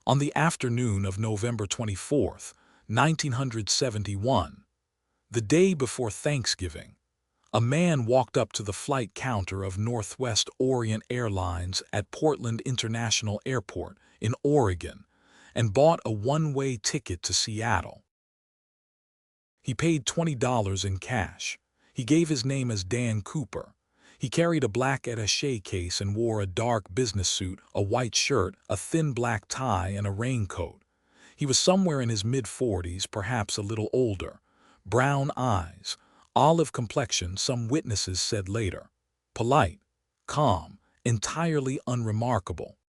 On the afternoon of November 24th, 1971, the day before Thanksgiving, a man walked up to the flight counter of Northwest Orient Airlines at Portland International Airport in Oregon and bought a one-way ticket to Seattle. He paid $20 in cash. He gave his name as Dan Cooper. He carried a black attaché case and wore a dark business suit, a white shirt, a thin black tie, and a raincoat. He was somewhere in his mid-40s, perhaps a little older. Brown eyes, olive complexion, some witnesses said later. Polite, calm, entirely unremarkable.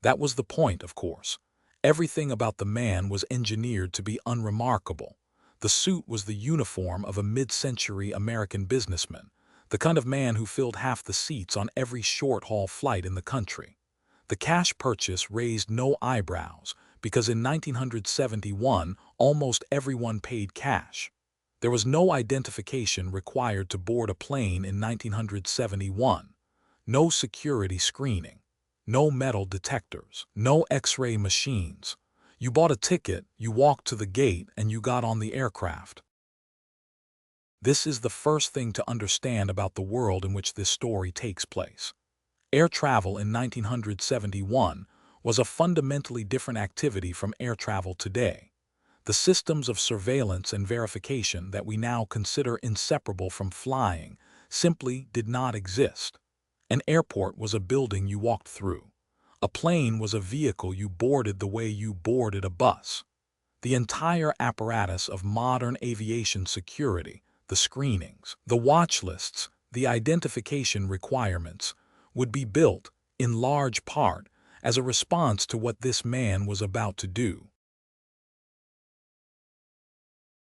That was the point, of course. Everything about the man was engineered to be unremarkable. The suit was the uniform of a mid-century American businessman, the kind of man who filled half the seats on every short-haul flight in the country. The cash purchase raised no eyebrows, because in 1971 almost everyone paid cash. There was no identification required to board a plane in 1971. No security screening. No metal detectors. No X-ray machines. You bought a ticket, you walked to the gate, and you got on the aircraft. This is the first thing to understand about the world in which this story takes place. Air travel in 1971 was a fundamentally different activity from air travel today. The systems of surveillance and verification that we now consider inseparable from flying simply did not exist. An airport was a building you walked through. A plane was a vehicle you boarded the way you boarded a bus. The entire apparatus of modern aviation security, the screenings, the watch lists, the identification requirements, would be built, in large part, as a response to what this man was about to do.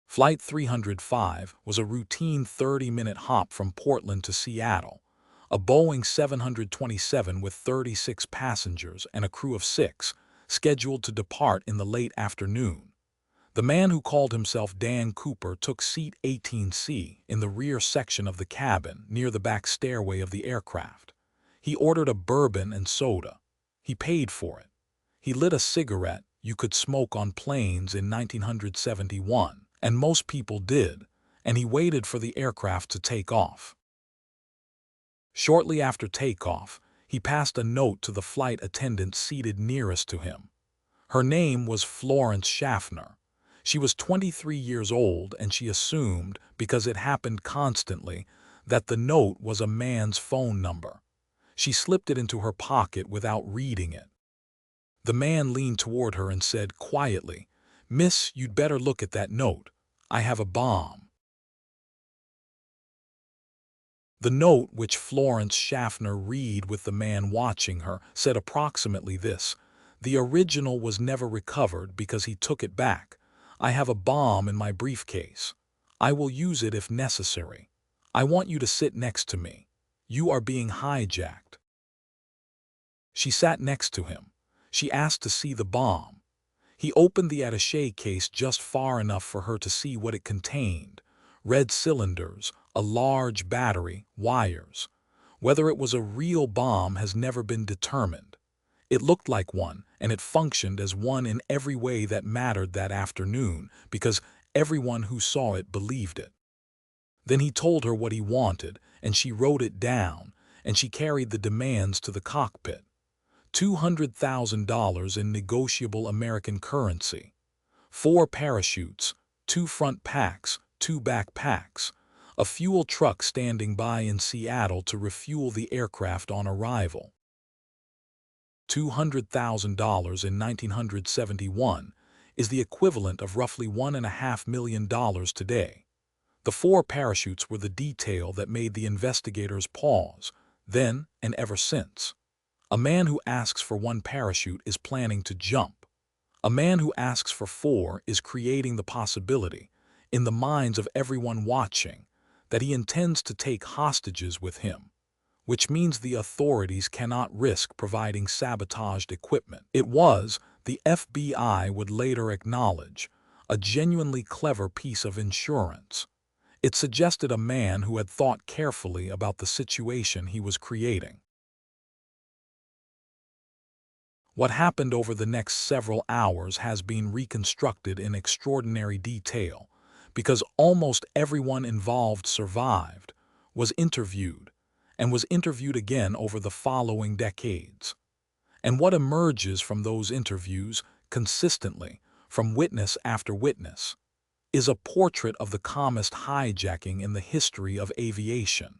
Flight 305 was a routine 30-minute hop from Portland to Seattle, a Boeing 727 with 36 passengers and a crew of 6, scheduled to depart in the late afternoon. The man who called himself Dan Cooper took seat 18C in the rear section of the cabin near the back stairway of the aircraft. He ordered a bourbon and soda. He paid for it. He lit a cigarette you could smoke on planes in 1971, and most people did, and he waited for the aircraft to take off. Shortly after takeoff, he passed a note to the flight attendant seated nearest to him. Her name was Florence Schaffner. She was 23 years old, and she assumed, because it happened constantly, that the note was a man's phone number. She slipped it into her pocket without reading it. The man leaned toward her and said quietly, "Miss, you'd better look at that note. I have a bomb." The note, which Florence Schaffner read with the man watching her, said approximately this: "The original was never recovered because he took it back. I have a bomb in my briefcase. I will use it if necessary. I want you to sit next to me. You are being hijacked." She sat next to him. She asked to see the bomb. He opened the attaché case just far enough for her to see what it contained: red cylinders, a large battery, wires. Whether it was a real bomb has never been determined. It looked like one, and it functioned as one in every way that mattered that afternoon, because everyone who saw it believed it. Then he told her what he wanted, and she wrote it down, and she carried the demands to the cockpit. $200,000 in negotiable American currency. 4 parachutes, 2 front packs, 2 back packs. A fuel truck standing by in Seattle to refuel the aircraft on arrival. $200,000 in 1971 is the equivalent of roughly $1.5 million today. The 4 parachutes were the detail that made the investigators pause, then and ever since. A man who asks for 1 parachute is planning to jump. A man who asks for 4 is creating the possibility, in the minds of everyone watching, that he intends to take hostages with him, which means the authorities cannot risk providing sabotaged equipment. It was, the FBI would later acknowledge, a genuinely clever piece of insurance. It suggested a man who had thought carefully about the situation he was creating. What happened over the next several hours has been reconstructed in extraordinary detail, because almost everyone involved survived, was interviewed, and was interviewed again over the following decades. And what emerges from those interviews consistently, from witness after witness, is a portrait of the calmest hijacking in the history of aviation.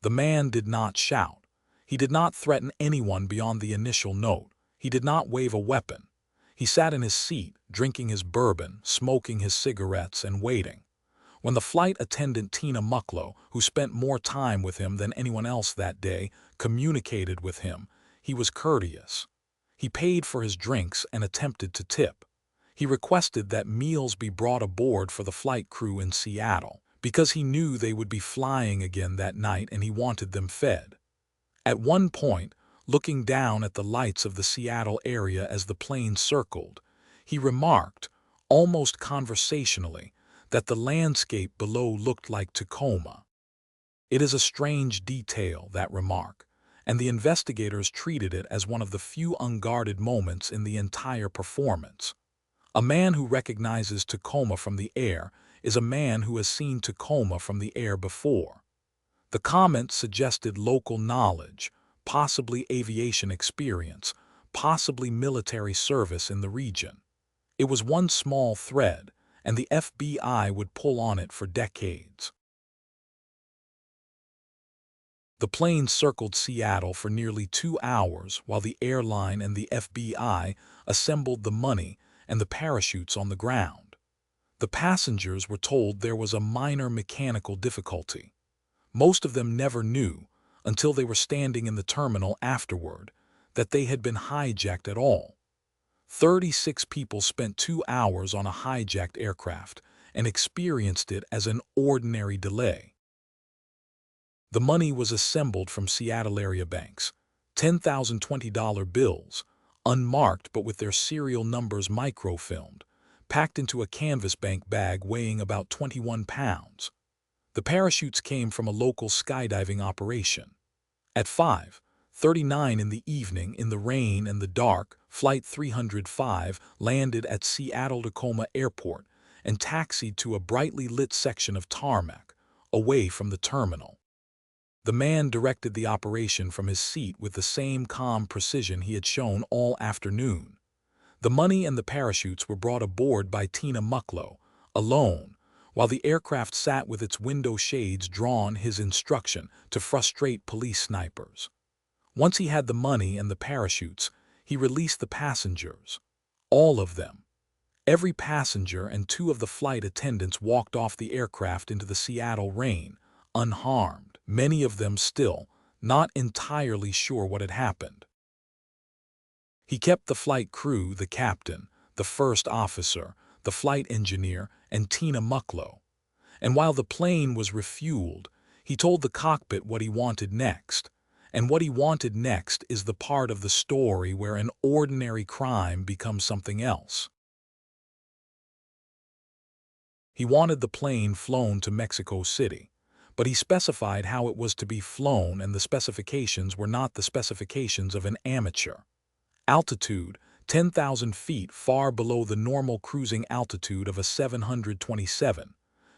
The man did not shout. He did not threaten anyone beyond the initial note. He did not wave a weapon. He sat in his seat, drinking his bourbon, smoking his cigarettes, and waiting. When the flight attendant Tina Mucklow, who spent more time with him than anyone else that day, communicated with him, he was courteous. He paid for his drinks and attempted to tip. He requested that meals be brought aboard for the flight crew in Seattle, because he knew they would be flying again that night and he wanted them fed. At one point, looking down at the lights of the Seattle area as the plane circled, he remarked, almost conversationally, that the landscape below looked like Tacoma. It is a strange detail, that remark, and the investigators treated it as one of the few unguarded moments in the entire performance. A man who recognizes Tacoma from the air is a man who has seen Tacoma from the air before. The comment suggested local knowledge, possibly aviation experience, possibly military service in the region. It was one small thread, and the FBI would pull on it for decades. The plane circled Seattle for nearly 2 hours while the airline and the FBI assembled the money and the parachutes on the ground. The passengers were told there was a minor mechanical difficulty. Most of them never knew, until they were standing in the terminal afterward, that they had been hijacked at all. 36 people spent 2 hours on a hijacked aircraft and experienced it as an ordinary delay. The money was assembled from Seattle area banks, $10,000 $20 bills, unmarked but with their serial numbers microfilmed, packed into a canvas bank bag weighing about 21 pounds. The parachutes came from a local skydiving operation. At 5:39 in the evening, in the rain and the dark, Flight 305 landed at Seattle-Tacoma Airport and taxied to a brightly lit section of tarmac, away from the terminal. The man directed the operation from his seat with the same calm precision he had shown all afternoon. The money and the parachutes were brought aboard by Tina Mucklow, alone, while the aircraft sat with its window shades drawn, his instruction to frustrate police snipers. Once he had the money and the parachutes, he released the passengers. All of them. Every passenger and 2 of the flight attendants walked off the aircraft into the Seattle rain, unharmed, many of them still not entirely sure what had happened. He kept the flight crew, the captain, the first officer, the flight engineer, and Tina Mucklow. And while the plane was refueled, he told the cockpit what he wanted next. And what he wanted next is the part of the story where an ordinary crime becomes something else. He wanted the plane flown to Mexico City, but he specified how it was to be flown, and the specifications were not the specifications of an amateur. Altitude, 10,000 feet, far below the normal cruising altitude of a 727.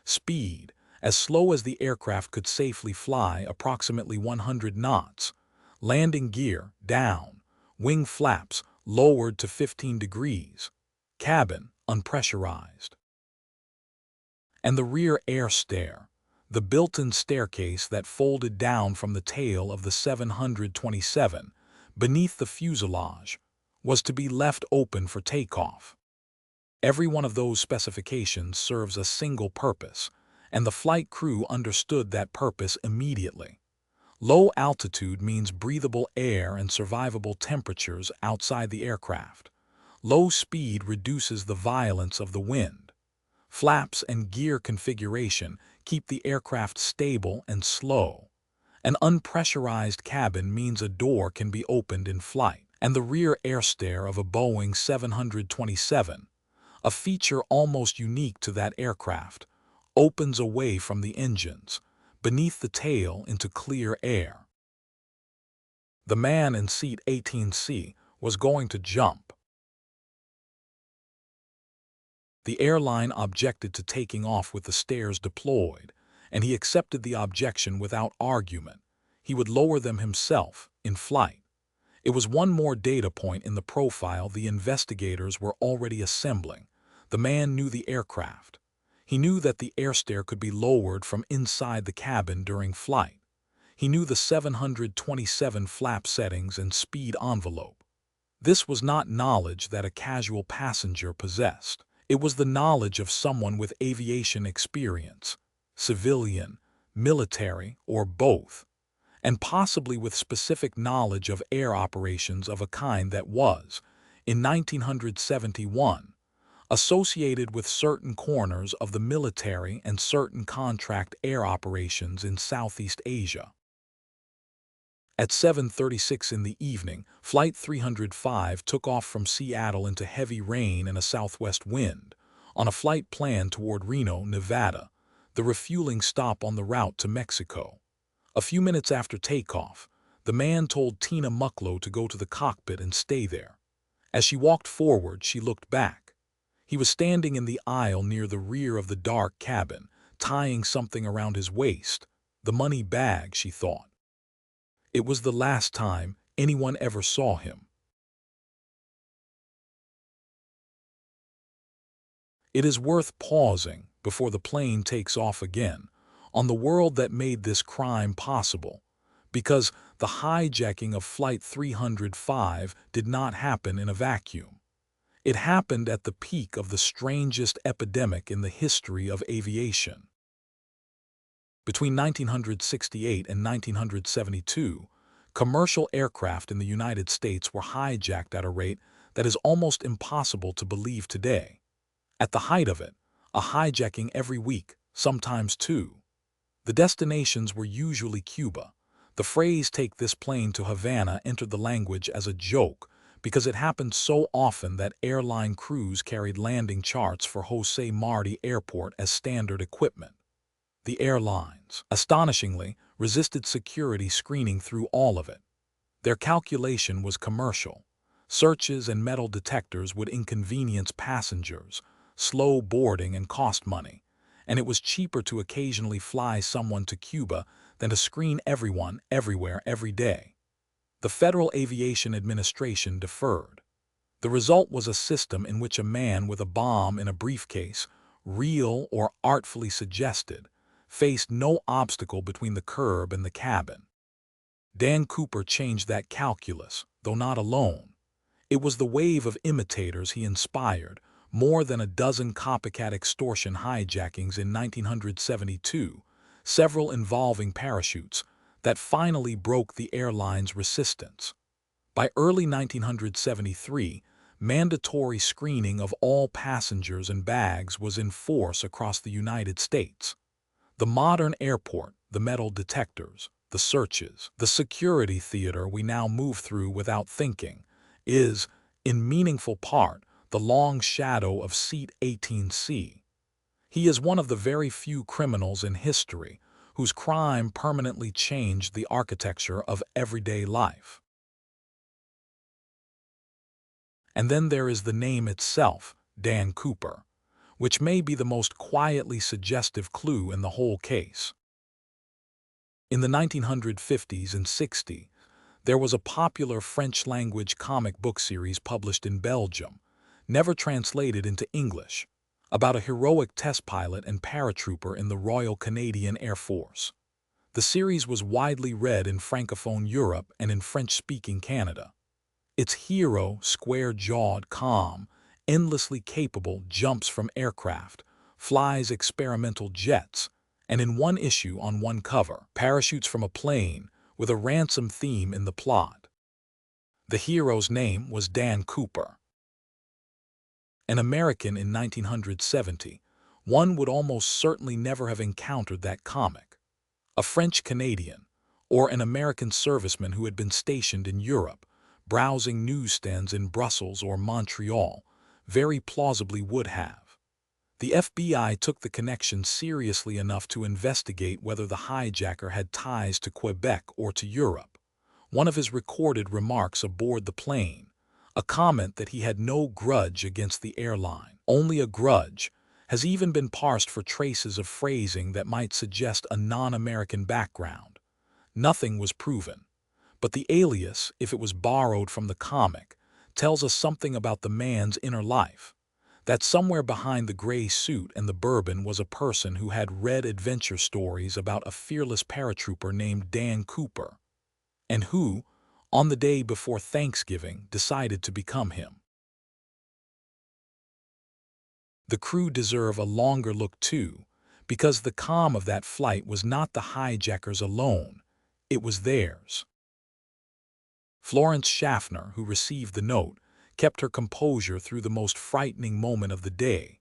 Speed, as slow as the aircraft could safely fly, approximately 100 knots. Landing gear, down. Wing flaps, lowered to 15 degrees. Cabin, unpressurized. And the rear air stair, the built-in staircase that folded down from the tail of the 727, beneath the fuselage, was to be left open for takeoff. Every one of those specifications serves a single purpose, and the flight crew understood that purpose immediately. Low altitude means breathable air and survivable temperatures outside the aircraft. Low speed reduces the violence of the wind. Flaps and gear configuration keep the aircraft stable and slow. An unpressurized cabin means a door can be opened in flight, and the rear air stair of a Boeing 727, a feature almost unique to that aircraft, opens away from the engines, beneath the tail into clear air. The man in seat 18C was going to jump. The airline objected to taking off with the stairs deployed, and he accepted the objection without argument. He would lower them himself, in flight. It was one more data point in the profile the investigators were already assembling. The man knew the aircraft. He knew that the air stair could be lowered from inside the cabin during flight. He knew the 727 flap settings and speed envelope. This was not knowledge that a casual passenger possessed. It was the knowledge of someone with aviation experience, civilian, military, or both, and possibly with specific knowledge of air operations of a kind that was, in 1971, associated with certain corners of the military and certain contract air operations in Southeast Asia. At 7:36 in the evening, Flight 305 took off from Seattle into heavy rain and a southwest wind, on a flight planned toward Reno, Nevada, the refueling stop on the route to Mexico. A few minutes after takeoff, the man told Tina Mucklow to go to the cockpit and stay there. As she walked forward, she looked back. He was standing in the aisle near the rear of the dark cabin, tying something around his waist. The money bag, she thought. It was the last time anyone ever saw him. It is worth pausing, before the plane takes off again, on the world that made this crime possible, because the hijacking of Flight 305 did not happen in a vacuum. It happened at the peak of the strangest epidemic in the history of aviation. Between 1968 and 1972, commercial aircraft in the United States were hijacked at a rate that is almost impossible to believe today. At the height of it, a hijacking every week, sometimes two. The destinations were usually Cuba. The phrase "take this plane to Havana" entered the language as a joke because it happened so often that airline crews carried landing charts for Jose Marti Airport as standard equipment. The airlines, astonishingly, resisted security screening through all of it. Their calculation was commercial. Searches and metal detectors would inconvenience passengers, slow boarding, and cost money, and it was cheaper to occasionally fly someone to Cuba than to screen everyone, everywhere, every day. The Federal Aviation Administration deferred. The result was a system in which a man with a bomb in a briefcase, real or artfully suggested, faced no obstacle between the curb and the cabin. Dan Cooper changed that calculus, though not alone. It was the wave of imitators he inspired, more than a dozen copycat extortion hijackings in 1972, several involving parachutes, that finally broke the airline's resistance. By early 1973, mandatory screening of all passengers and bags was in force across the United States. The modern airport, the metal detectors, the searches, the security theater we now move through without thinking, is, in meaningful part, the long shadow of Seat 18C. He is one of the very few criminals in history whose crime permanently changed the architecture of everyday life. And then there is the name itself, Dan Cooper, which may be the most quietly suggestive clue in the whole case. In the 1950s and 60s, there was a popular French-language comic book series published in Belgium, never translated into English, about a heroic test pilot and paratrooper in the Royal Canadian Air Force. The series was widely read in Francophone Europe and in French-speaking Canada. Its hero, square-jawed, calm, endlessly capable, jumps from aircraft, flies experimental jets, and in one issue on one cover, parachutes from a plane with a ransom theme in the plot. The hero's name was Dan Cooper. An American in 1970, one would almost certainly never have encountered that comic. A French-Canadian, or an American serviceman who had been stationed in Europe, browsing newsstands in Brussels or Montreal, very plausibly would have. The FBI took the connection seriously enough to investigate whether the hijacker had ties to Quebec or to Europe, one of his recorded remarks aboard the plane, a comment that he had no grudge against the airline. Only a grudge has even been parsed for traces of phrasing that might suggest a non-American background. Nothing was proven, but the alias, if it was borrowed from the comic, tells us something about the man's inner life. That somewhere behind the gray suit and the bourbon was a person who had read adventure stories about a fearless paratrooper named Dan Cooper, and who, on the day before Thanksgiving, decided to become him. The crew deserve a longer look too, because the calm of that flight was not the hijackers alone, it was theirs. Florence Schaffner, who received the note, kept her composure through the most frightening moment of the day.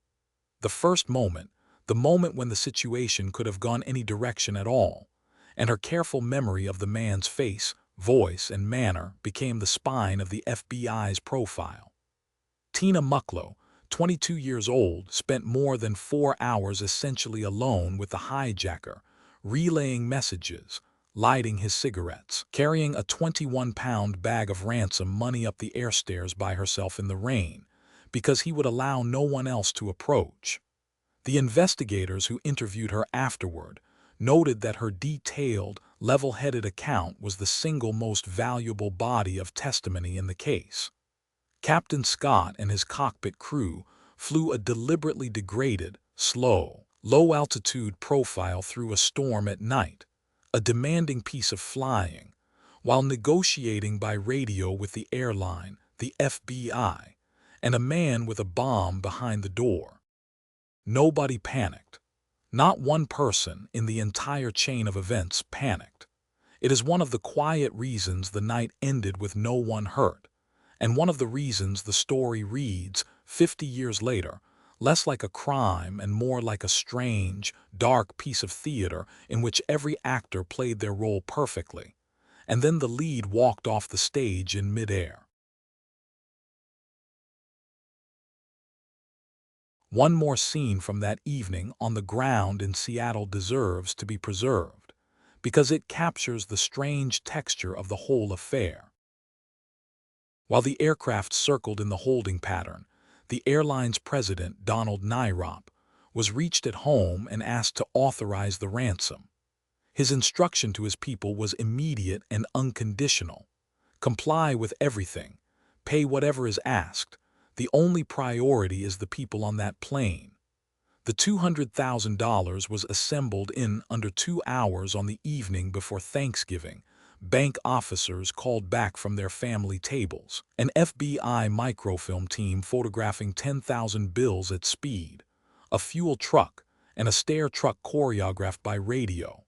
The first moment, the moment when the situation could have gone any direction at all, and her careful memory of the man's face, voice, and manner became the spine of the FBI's profile. Tina Mucklow, 22 years old, spent more than 4 hours essentially alone with the hijacker, relaying messages, lighting his cigarettes, carrying a 21-pound bag of ransom money up the airstairs by herself in the rain, because he would allow no one else to approach. The investigators who interviewed her afterward noted that her detailed, level-headed account was the single most valuable body of testimony in the case. Captain Scott and his cockpit crew flew a deliberately degraded, slow, low-altitude profile through a storm at night, a demanding piece of flying, while negotiating by radio with the airline, the FBI, and a man with a bomb behind the door. Nobody panicked. Not one person in the entire chain of events panicked. It is one of the quiet reasons the night ended with no one hurt, and one of the reasons the story reads, 50 years later, less like a crime and more like a strange, dark piece of theater in which every actor played their role perfectly, and then the lead walked off the stage in midair. One more scene from that evening on the ground in Seattle deserves to be preserved, because it captures the strange texture of the whole affair. While the aircraft circled in the holding pattern, the airline's president, Donald Nyrop, was reached at home and asked to authorize the ransom. His instruction to his people was immediate and unconditional. Comply with everything. Pay whatever is asked. The only priority is the people on that plane. The $200,000 was assembled in under 2 hours on the evening before Thanksgiving. Bank officers called back from their family tables. An FBI microfilm team photographing 10,000 bills at speed. A fuel truck and a stair truck choreographed by radio.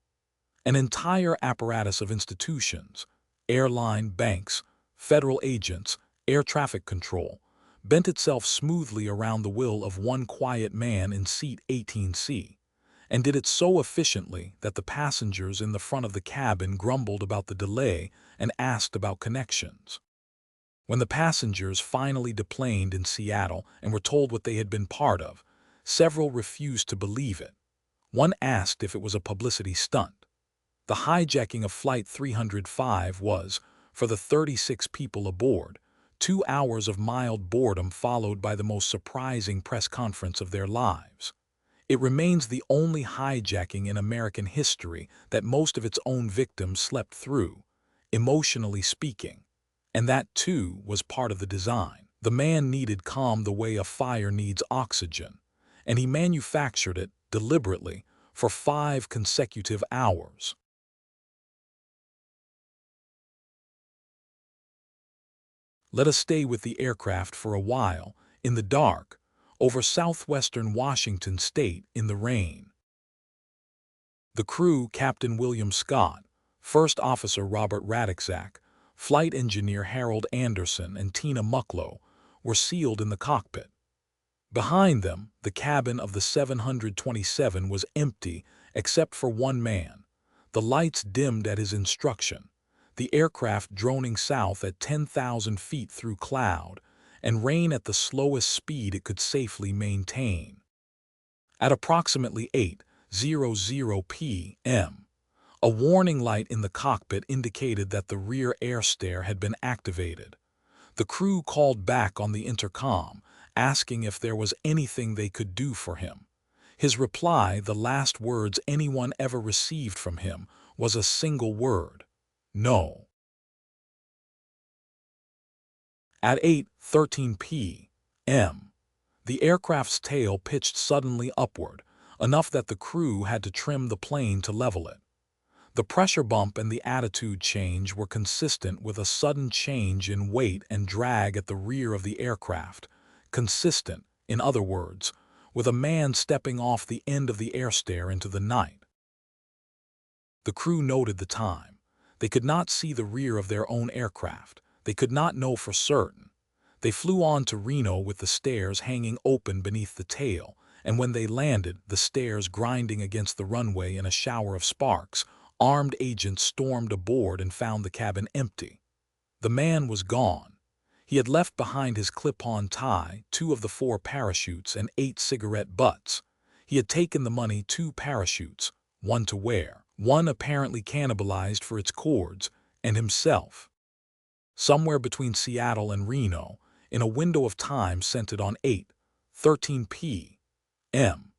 An entire apparatus of institutions, airline, banks, federal agents, air traffic control, bent itself smoothly around the will of one quiet man in seat 18C, and did it so efficiently that the passengers in the front of the cabin grumbled about the delay and asked about connections. When the passengers finally deplaned in Seattle and were told what they had been part of, several refused to believe it. One asked if it was a publicity stunt. The hijacking of Flight 305 was, for the 36 people aboard, 2 hours of mild boredom followed by the most surprising press conference of their lives. It remains the only hijacking in American history that most of its own victims slept through, emotionally speaking, and that too was part of the design. The man needed calm the way a fire needs oxygen, and he manufactured it deliberately for 5 consecutive hours. Let us stay with the aircraft for a while, in the dark, over southwestern Washington state in the rain. The crew, Captain William Scott, First Officer Robert Radixak, Flight Engineer Harold Anderson, and Tina Mucklow, were sealed in the cockpit. Behind them, the cabin of the 727 was empty except for one man, the lights dimmed at his instruction, the aircraft droning south at 10,000 feet through cloud, and rain at the slowest speed it could safely maintain. At approximately 8:00 p.m., A warning light in the cockpit indicated that the rear air stair had been activated. The crew called back on the intercom, asking if there was anything they could do for him. His reply, the last words anyone ever received from him, was a single word: no. At 8:13 p.m., the aircraft's tail pitched suddenly upward, enough that the crew had to trim the plane to level it. The pressure bump and the attitude change were consistent with a sudden change in weight and drag at the rear of the aircraft. Consistent, in other words, with a man stepping off the end of the air stair into the night. The crew noted the time. They could not see the rear of their own aircraft. They could not know for certain. They flew on to Reno with the stairs hanging open beneath the tail, and when they landed, the stairs grinding against the runway in a shower of sparks, armed agents stormed aboard and found the cabin empty. The man was gone. He had left behind his clip-on tie, 2 of the 4 parachutes, and 8 cigarette butts. He had taken the money, 2 parachutes, 1 to wear, 1 apparently cannibalized for its cords, and himself. Somewhere between Seattle and Reno, in a window of time centered on 8:13 p.m.,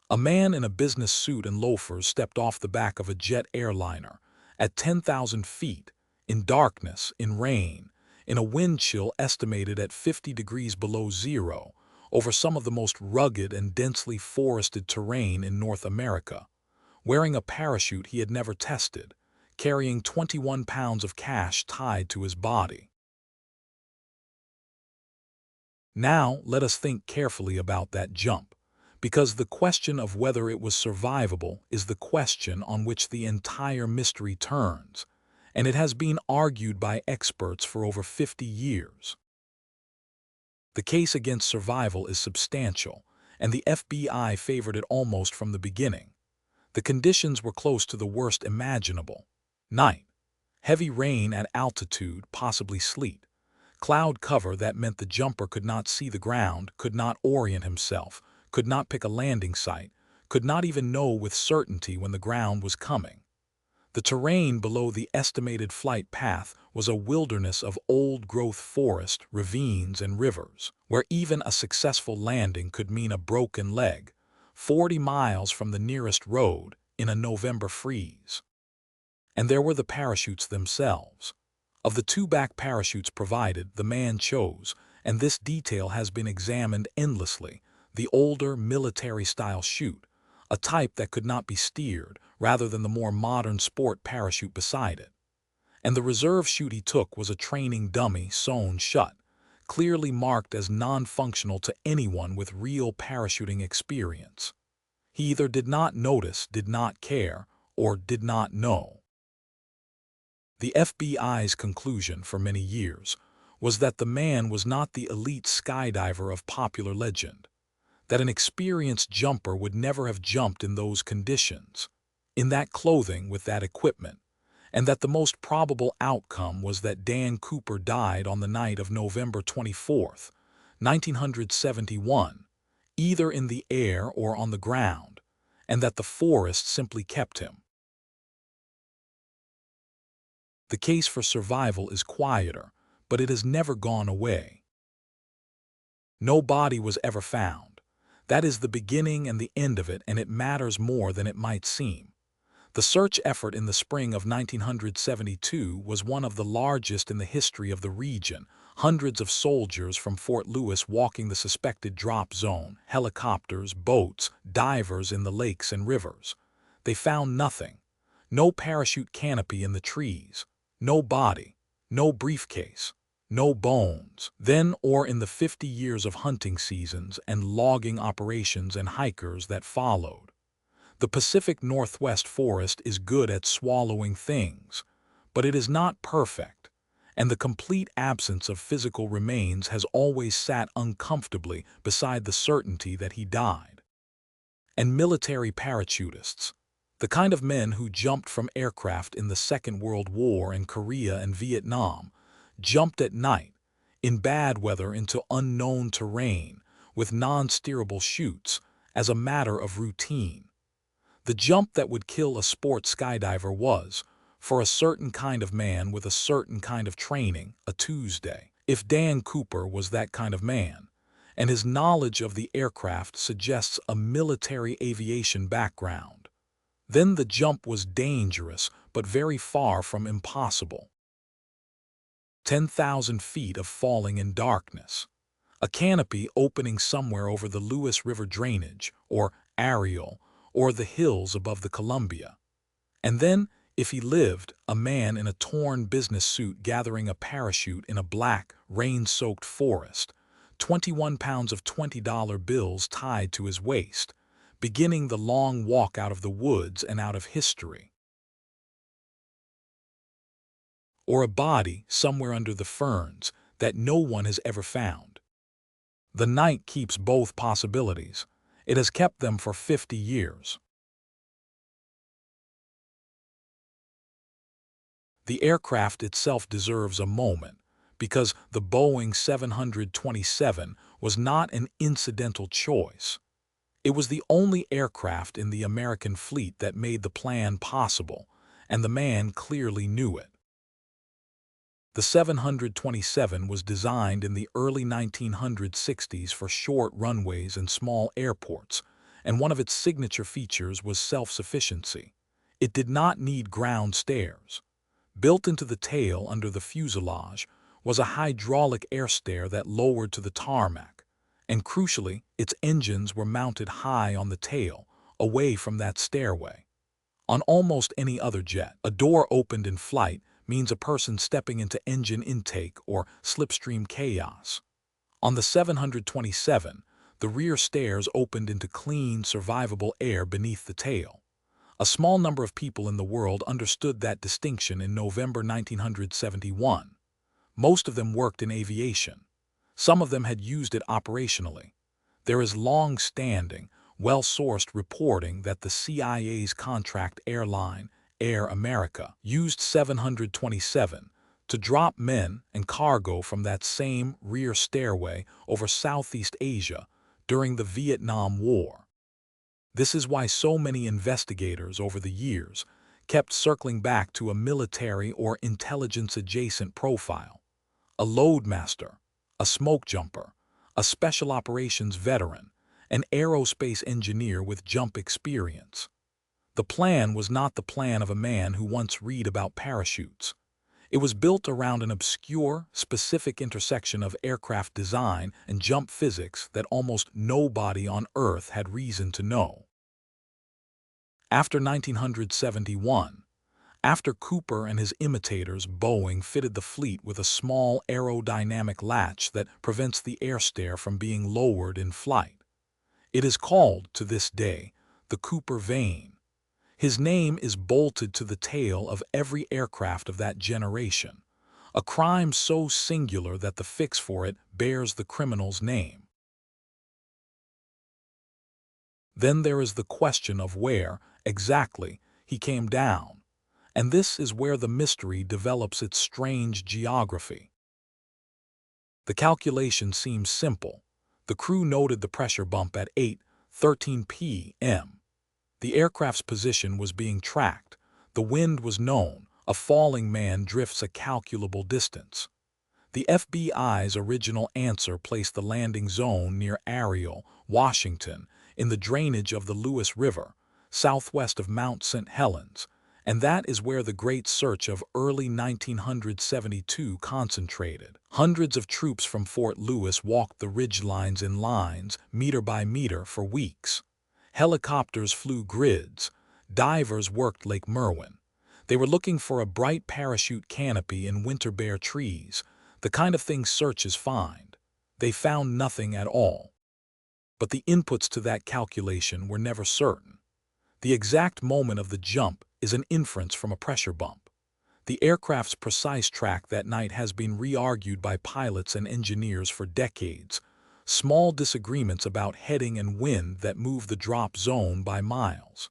a man in a business suit and loafers stepped off the back of a jet airliner at 10,000 feet, in darkness, in rain, in a wind chill estimated at 50 degrees below zero, over some of the most rugged and densely forested terrain in North America, wearing a parachute he had never tested, carrying 21 pounds of cash tied to his body. Now let us think carefully about that jump, because the question of whether it was survivable is the question on which the entire mystery turns, and it has been argued by experts for over 50 years. The case against survival is substantial, and the FBI favored it almost from the beginning. The conditions were close to the worst imaginable. Night, heavy rain at altitude, possibly sleet, cloud cover that meant the jumper could not see the ground, could not orient himself, could not pick a landing site, could not even know with certainty when the ground was coming. The terrain below the estimated flight path was a wilderness of old-growth forest, ravines, and rivers, where even a successful landing could mean a broken leg, 40 miles from the nearest road in a November freeze. And there were the parachutes themselves. Of the 2 back parachutes provided, the man chose, and this detail has been examined endlessly, the older military-style chute, a type that could not be steered, rather than the more modern sport parachute beside it. And the reserve chute he took was a training dummy sewn shut, clearly marked as non-functional to anyone with real parachuting experience. He either did not notice, did not care, or did not know. The FBI's conclusion for many years was that the man was not the elite skydiver of popular legend, that an experienced jumper would never have jumped in those conditions, in that clothing, with that equipment, and that the most probable outcome was that Dan Cooper died on the night of November 24, 1971, either in the air or on the ground, and that the forest simply kept him. The case for survival is quieter, but it has never gone away. No body was ever found. That is the beginning and the end of it, and it matters more than it might seem. The search effort in the spring of 1972 was one of the largest in the history of the region, hundreds of soldiers from Fort Lewis walking the suspected drop zone, helicopters, boats, divers in the lakes and rivers. They found nothing. No parachute canopy in the trees. No body, no briefcase, no bones. Then or in the 50 years of hunting seasons and logging operations and hikers that followed. The Pacific Northwest forest is good at swallowing things, but it is not perfect, and the complete absence of physical remains has always sat uncomfortably beside the certainty that he died. And military parachutists, the kind of men who jumped from aircraft in the Second World War in Korea and Vietnam, jumped at night, in bad weather into unknown terrain, with non-steerable chutes, as a matter of routine. The jump that would kill a sport skydiver was, for a certain kind of man with a certain kind of training, a Tuesday. If Dan Cooper was that kind of man, and his knowledge of the aircraft suggests a military aviation background, then the jump was dangerous but very far from impossible. 10,000 feet of falling in darkness. A canopy opening somewhere over the Lewis River drainage, or Ariel, or the hills above the Columbia. And then, if he lived, a man in a torn business suit gathering a parachute in a black, rain-soaked forest, 21 pounds of $20 bills tied to his waist, beginning the long walk out of the woods and out of history. Or a body somewhere under the ferns that no one has ever found. The night keeps both possibilities. It has kept them for 50 years. The aircraft itself deserves a moment, because the Boeing 727 was not an incidental choice. It was the only aircraft in the American fleet that made the plan possible, and the man clearly knew it. The 727 was designed in the early 1960s for short runways and small airports, and one of its signature features was self-sufficiency. It did not need ground stairs. Built into the tail under the fuselage was a hydraulic air stair that lowered to the tarmac, and crucially, its engines were mounted high on the tail, away from that stairway. On almost any other jet, a door opened in flight means a person stepping into engine intake or slipstream chaos. On the 727, the rear stairs opened into clean, survivable air beneath the tail. A small number of people in the world understood that distinction in November 1971. Most of them worked in aviation. Some of them had used it operationally. There is long-standing, well-sourced reporting that the CIA's contract airline, Air America, used 727 to drop men and cargo from that same rear stairway over Southeast Asia during the Vietnam War. This is why so many investigators over the years kept circling back to a military or intelligence-adjacent profile: a loadmaster, a smoke jumper, a special operations veteran, an aerospace engineer with jump experience. The plan was not the plan of a man who once read about parachutes. It was built around an obscure, specific intersection of aircraft design and jump physics that almost nobody on Earth had reason to know. After 1971, after Cooper and his imitators, Boeing fitted the fleet with a small aerodynamic latch that prevents the air stair from being lowered in flight. It is called, to this day, the Cooper vane. His name is bolted to the tail of every aircraft of that generation, a crime so singular that the fix for it bears the criminal's name. Then there is the question of where, exactly, he came down, and this is where the mystery develops its strange geography. The calculation seems simple. The crew noted the pressure bump at 8:13 p.m. The aircraft's position was being tracked. The wind was known. A falling man drifts a calculable distance. The FBI's original answer placed the landing zone near Ariel, Washington, in the drainage of the Lewis River, southwest of Mount St. Helens, and that is where the great search of early 1972 concentrated. Hundreds of troops from Fort Lewis walked the ridgelines in lines, meter by meter, for weeks. Helicopters flew grids. Divers worked Lake Merwin. They were looking for a bright parachute canopy in winter bare trees, the kind of thing searchers find. They found nothing at all. But the inputs to that calculation were never certain. The exact moment of the jump is an inference from a pressure bump. The aircraft's precise track that night has been re-argued by pilots and engineers for decades. Small disagreements about heading and wind that move the drop zone by miles.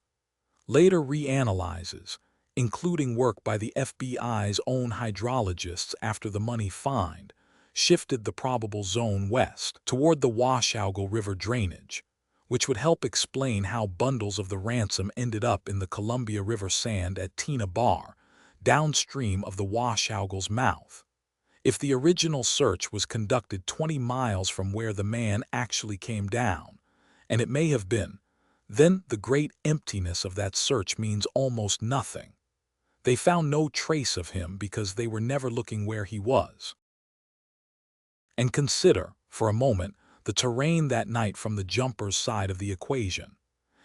Later reanalyses, including work by the FBI's own hydrologists after the money find, shifted the probable zone west, toward the Washogal River drainage, which would help explain how bundles of the ransom ended up in the Columbia River sand at Tina Bar, downstream of the Washougle's mouth. If the original search was conducted 20 miles from where the man actually came down, and it may have been, then the great emptiness of that search means almost nothing. They found no trace of him because they were never looking where he was. And consider, for a moment, the terrain that night from the jumper's side of the equation.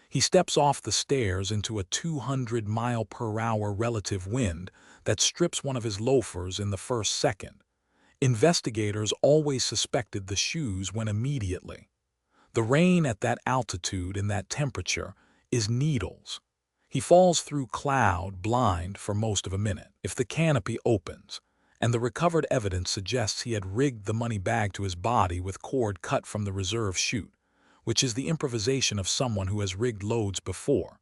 He steps off the stairs into a 200-mile-per-hour relative wind that strips one of his loafers in the first second. Investigators always suspected the shoes when immediately. The rain at that altitude and that temperature is needles. He falls through cloud blind for most of a minute. If the canopy opens, and the recovered evidence suggests he had rigged the money bag to his body with cord cut from the reserve chute, which is the improvisation of someone who has rigged loads before,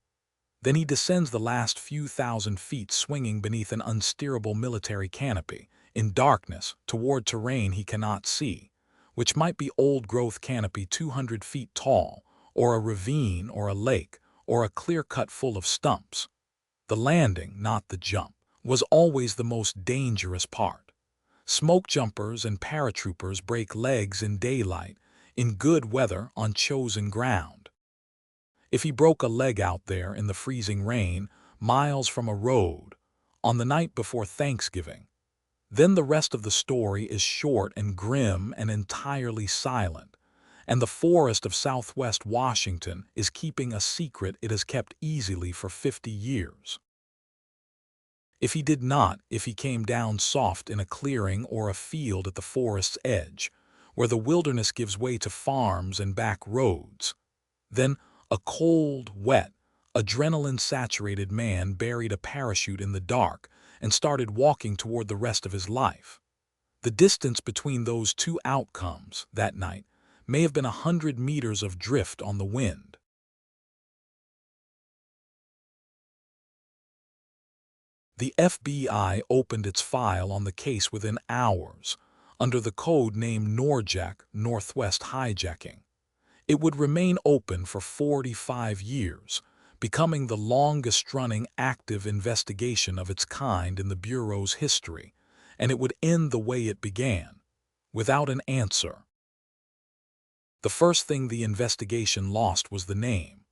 then he descends the last few thousand feet swinging beneath an unsteerable military canopy, in darkness, toward terrain he cannot see, which might be old-growth canopy 200 feet tall, or a ravine or a lake, or a clear cut full of stumps. The landing, not the jump, was always the most dangerous part. Smoke jumpers and paratroopers break legs in daylight, in good weather on chosen ground. If he broke a leg out there in the freezing rain, miles from a road, on the night before Thanksgiving, then the rest of the story is short and grim and entirely silent, and the forest of Southwest Washington is keeping a secret it has kept easily for 50 years. If he did not, if he came down soft in a clearing or a field at the forest's edge, where the wilderness gives way to farms and back roads, then a cold, wet, adrenaline-saturated man buried a parachute in the dark and started walking toward the rest of his life. The distance between those two outcomes that night may have been 100 meters of drift on the wind. The FBI opened its file on the case within hours, under the code name Norjack, Northwest Hijacking. It would remain open for 45 years, becoming the longest-running active investigation of its kind in the Bureau's history, and it would end the way it began, without an answer. The first thing the investigation lost was the name.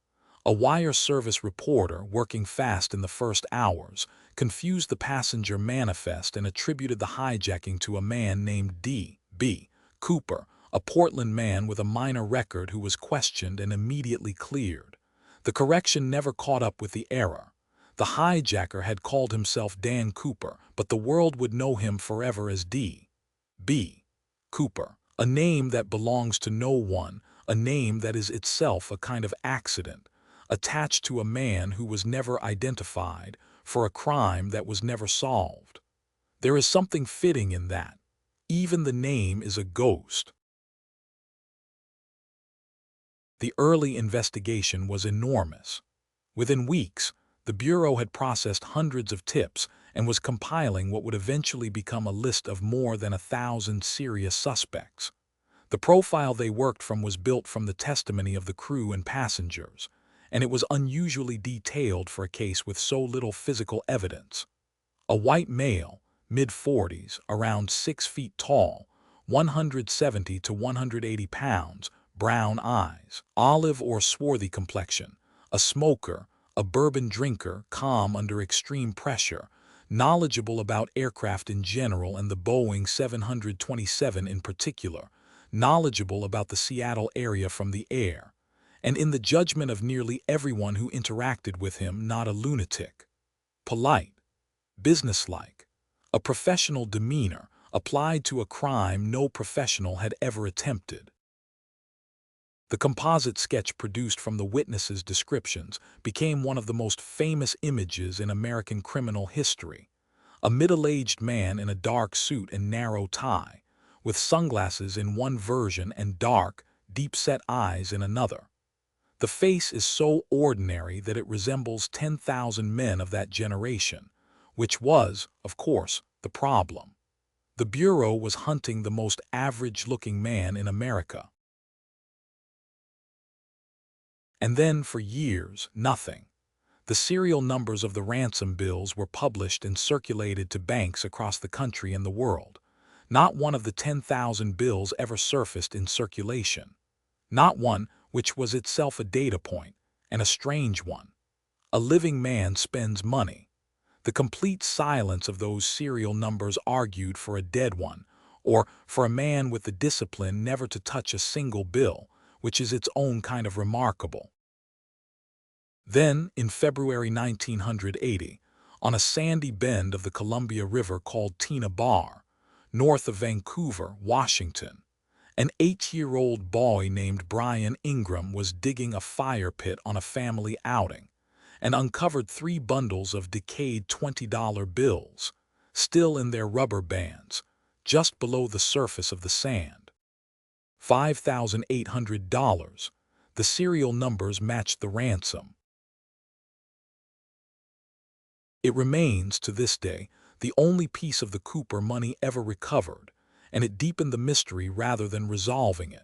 A wire service reporter, working fast in the first hours, confused the passenger manifest and attributed the hijacking to a man named D.B. Cooper, a Portland man with a minor record who was questioned and immediately cleared. The correction never caught up with the error. The hijacker had called himself Dan Cooper, but the world would know him forever as D.B. Cooper, a name that belongs to no one, a name that is itself a kind of accident, attached to a man who was never identified, for a crime that was never solved. There is something fitting in that. Even the name is a ghost. The early investigation was enormous. Within weeks, the Bureau had processed hundreds of tips and was compiling what would eventually become a list of more than 1,000 serious suspects. The profile they worked from was built from the testimony of the crew and passengers, and it was unusually detailed for a case with so little physical evidence. A white male, mid-40s, around 6 feet tall, 170 to 180 pounds, brown eyes, olive or swarthy complexion, a smoker, a bourbon drinker, calm under extreme pressure, knowledgeable about aircraft in general and the Boeing 727 in particular, knowledgeable about the Seattle area from the air, and in the judgment of nearly everyone who interacted with him, not a lunatic. Polite, businesslike, a professional demeanor applied to a crime no professional had ever attempted. The composite sketch produced from the witnesses' descriptions became one of the most famous images in American criminal history. A middle-aged man in a dark suit and narrow tie, with sunglasses in one version and dark, deep-set eyes in another. The face is so ordinary that it resembles 10,000 men of that generation, which was, of course, the problem. The Bureau was hunting the most average-looking man in America. And then, for years, nothing. The serial numbers of the ransom bills were published and circulated to banks across the country and the world. Not one of the 10,000 bills ever surfaced in circulation. Not one which was itself a data point, and a strange one. A living man spends money. The complete silence of those serial numbers argued for a dead one, or for a man with the discipline never to touch a single bill, which is its own kind of remarkable. Then, in February 1980, on a sandy bend of the Columbia River called Tina Bar, north of Vancouver, Washington, an 8-year-old boy named Brian Ingram was digging a fire pit on a family outing and uncovered 3 bundles of decayed $20 bills, still in their rubber bands, just below the surface of the sand. $5,800. The serial numbers matched the ransom. It remains, to this day, the only piece of the Cooper money ever recovered, and it deepened the mystery rather than resolving it.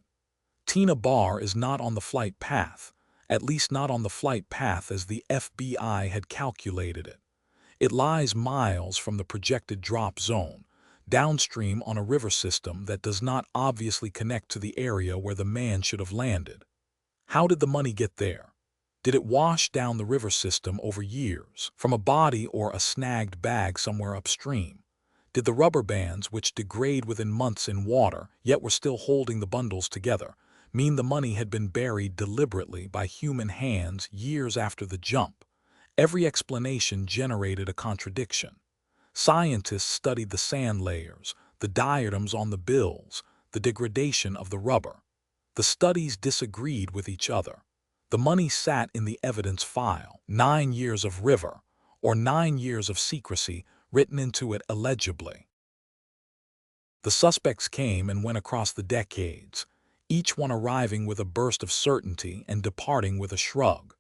Tina Bar is not on the flight path, at least not on the flight path as the FBI had calculated it. It lies miles from the projected drop zone, downstream on a river system that does not obviously connect to the area where the man should have landed. How did the money get there? Did it wash down the river system over years, from a body or a snagged bag somewhere upstream? Did the rubber bands, which degrade within months in water, yet were still holding the bundles together, mean the money had been buried deliberately by human hands years after the jump? Every explanation generated a contradiction. Scientists studied the sand layers, the diatoms on the bills, the degradation of the rubber. The studies disagreed with each other. The money sat in the evidence file, 9 years of river, or 9 years of secrecy written into it illegibly. The suspects came and went across the decades, each one arriving with a burst of certainty and departing with a shrug.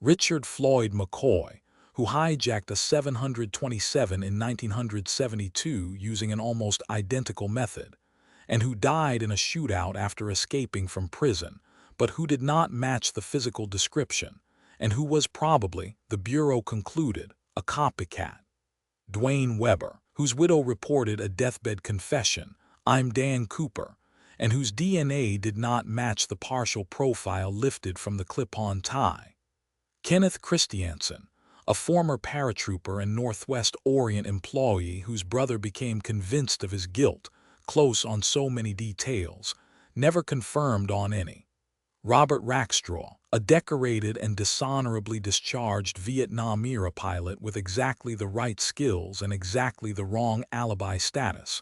Richard Floyd McCoy, who hijacked a 727 in 1972 using an almost identical method, and who died in a shootout after escaping from prison, but who did not match the physical description, and who was probably, the Bureau concluded, a copycat. Dwayne Weber, whose widow reported a deathbed confession, "I'm Dan Cooper," and whose DNA did not match the partial profile lifted from the clip-on tie. Kenneth Christiansen, a former paratrooper and Northwest Orient employee whose brother became convinced of his guilt, close on so many details, never confirmed on any. Robert Rackstraw, a decorated and dishonorably discharged Vietnam-era pilot with exactly the right skills and exactly the wrong alibi status,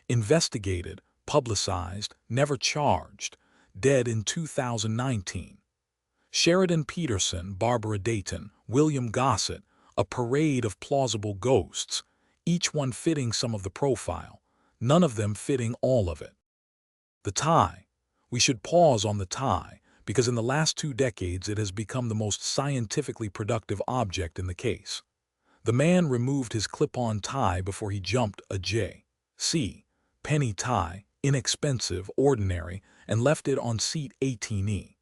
investigated, publicized, never charged, dead in 2019. Sheridan Peterson, Barbara Dayton, William Gossett, a parade of plausible ghosts, each one fitting some of the profile, none of them fitting all of it. The tie. We should pause on the tie, because in the last 2 decades it has become the most scientifically productive object in the case. The man removed his clip-on tie before he jumped a J.C. Penney tie, inexpensive, ordinary, and left it on seat 18E.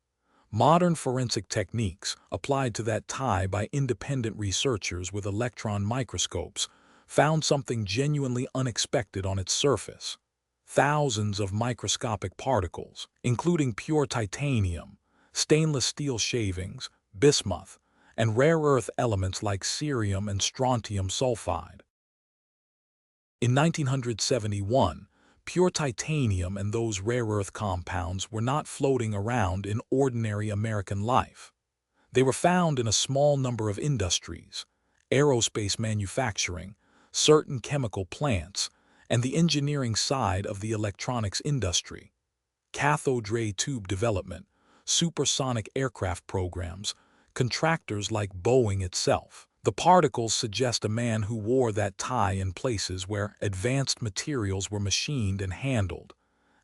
Modern forensic techniques, applied to that tie by independent researchers with electron microscopes, found something genuinely unexpected on its surface. Thousands of microscopic particles, including pure titanium, stainless steel shavings, bismuth, and rare earth elements like cerium and strontium sulfide. In 1971, pure titanium and those rare earth compounds were not floating around in ordinary American life. They were found in a small number of industries: aerospace manufacturing, certain chemical plants, and the engineering side of the electronics industry. Cathode ray tube development, supersonic aircraft programs, contractors like Boeing itself. The particles suggest a man who wore that tie in places where advanced materials were machined and handled.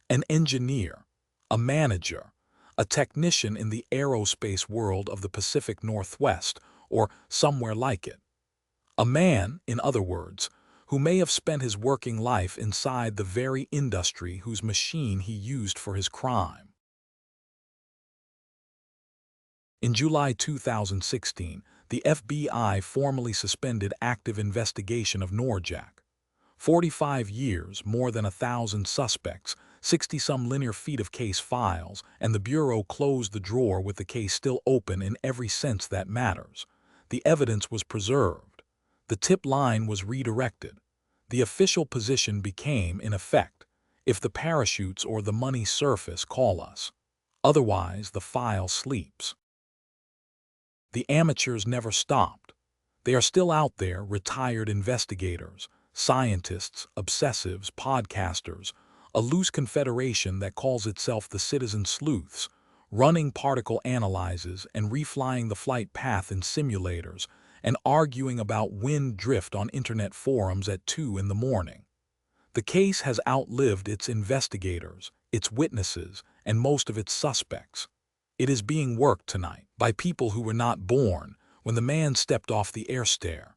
An engineer, a manager, a technician in the aerospace world of the Pacific Northwest, or somewhere like it. A man, in other words, who may have spent his working life inside the very industry whose machine he used for his crime. In July 2016, the FBI formally suspended active investigation of Norjack. 45 years, more than 1,000 suspects, 60-some linear feet of case files, and the Bureau closed the drawer with the case still open in every sense that matters. The evidence was preserved. The tip line was redirected. The official position became, in effect, if the parachutes or the money surface, call us. Otherwise, the file sleeps. The amateurs never stopped. They are still out there, retired investigators, scientists, obsessives, podcasters, a loose confederation that calls itself the Citizen Sleuths, running particle analyses and reflying the flight path in simulators and arguing about wind drift on internet forums at 2 in the morning. The case has outlived its investigators, its witnesses, and most of its suspects. It is being worked tonight by people who were not born when the man stepped off the air stair.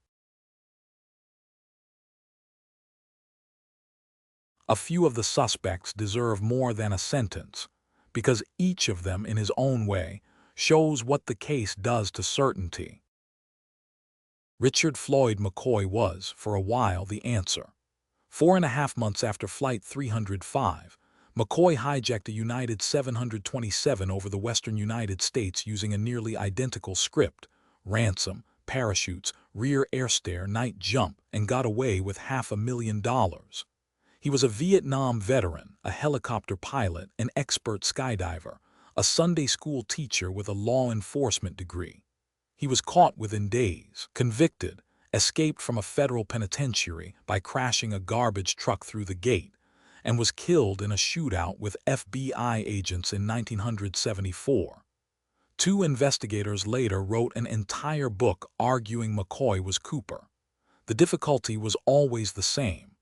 A few of the suspects deserve more than a sentence, because each of them, in his own way, shows what the case does to certainty. Richard Floyd McCoy was, for a while, the answer. 4.5 months after Flight 305, McCoy hijacked a United 727 over the western United States using a nearly identical script: ransom, parachutes, rear air stair, night jump, and got away with $500,000. He was a Vietnam veteran, a helicopter pilot, an expert skydiver, a Sunday school teacher with a law enforcement degree. He was caught within days, convicted, escaped from a federal penitentiary by crashing a garbage truck through the gate, and was killed in a shootout with FBI agents in 1974. 2 investigators later wrote an entire book arguing McCoy was Cooper. The difficulty was always the same.